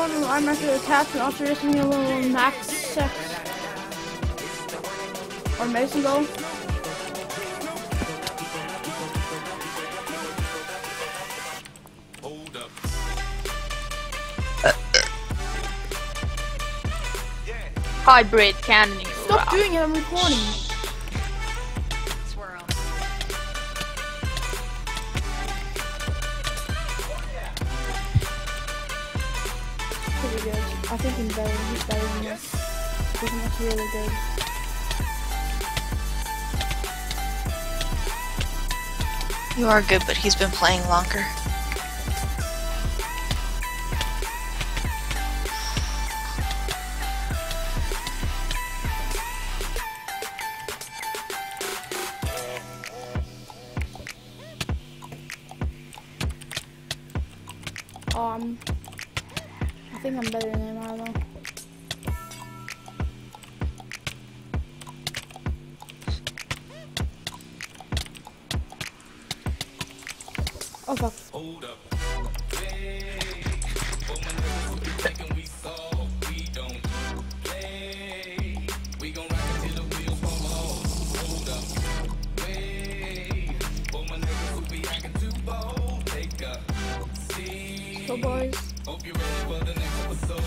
on imicrowavecats and also just me a little max sex or Mason goal. Hybrid cannoning. Stop doing it, I'm recording. Swirl. Pretty good. I think he's better than this. This is really good. You are good, but he's been playing longer. I think I'm better than him, I don't know. Oh fuck. Hold up. So boys. Hope you're ready for the next episode.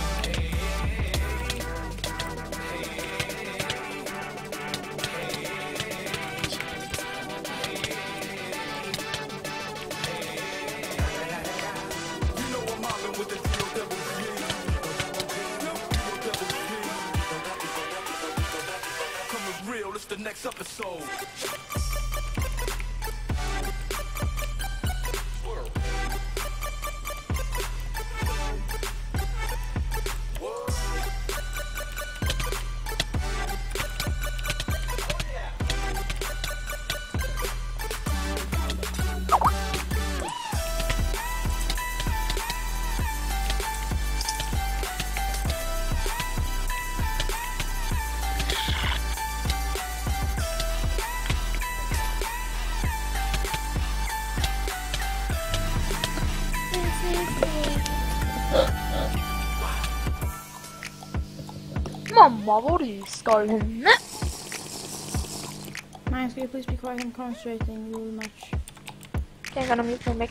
You know I'm mobbing with the double coming real, it's the next episode. Mamma, vad du ska henne? Nice, can you please be quiet? I'm concentrating really much. Okay, I'm gonna mute my mic.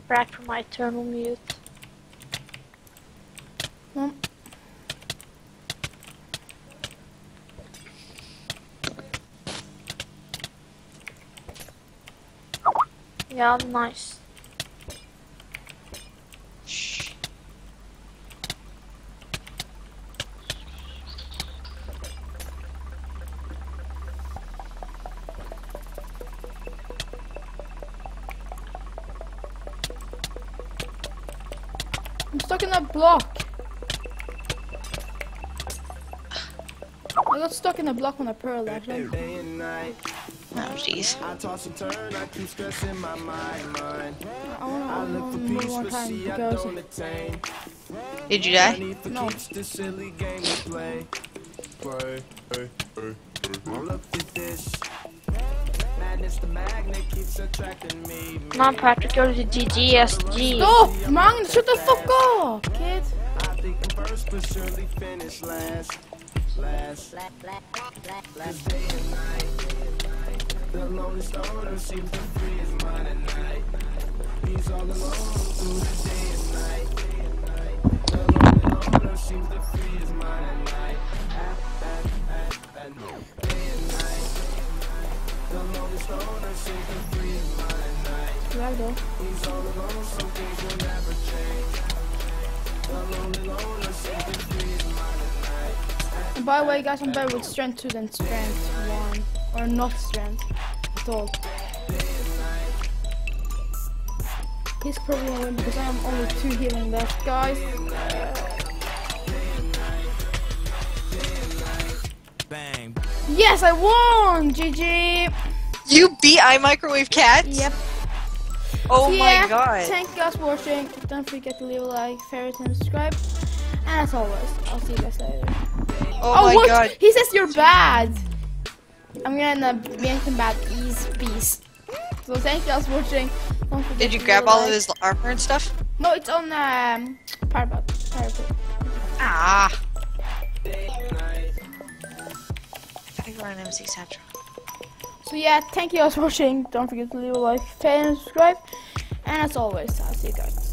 Back from my eternal mute. Yeah, nice. I'm stuck in that block. I got stuck in the block when I pearled actually. Oh jeez. I toss and turn, I keep stressing my mind. I wanna look for peace, but time see I because don't attain. Did you die? no. This silly game to play. Look at this. Madness, the magnet keeps attracting me. Come on, Patrick, go to GGSG. Stop, man! Shut the fuck up, kid. I think I'm first, but surely finish last. Last day and night. The lonely stoner seems to free his mind at night. He's all alone through the day and night. The lonely loner seems to free his mind at night. Day and night. The lonely stoner seems to free his mind at night. Right though. He's all alone, some things will never change. The lonely loner seems to free his mind at night. And by the way, guys, I'm better with strength 2 than strength 1, or not strength at all. He's probably gonna win because I am only 2 healing left, guys. Bang. Yes, I won! GG! You beat imicrowavecats? Yep. Oh So my yeah, god. thank you guys for watching. Don't forget to leave a like, favorite, and subscribe. And as always, I'll see you guys later. Oh my what? god. He says you're bad. I'm gonna make him bad. Peace. So thank you guys for watching. Don't forget Did you to grab leave a all of like. his armor and stuff? No, it's on Parapet. Ah. I got an MC Satchel. So yeah, thank you guys for watching. Don't forget to leave a like, favorite, and subscribe. And as always, I'll see you guys.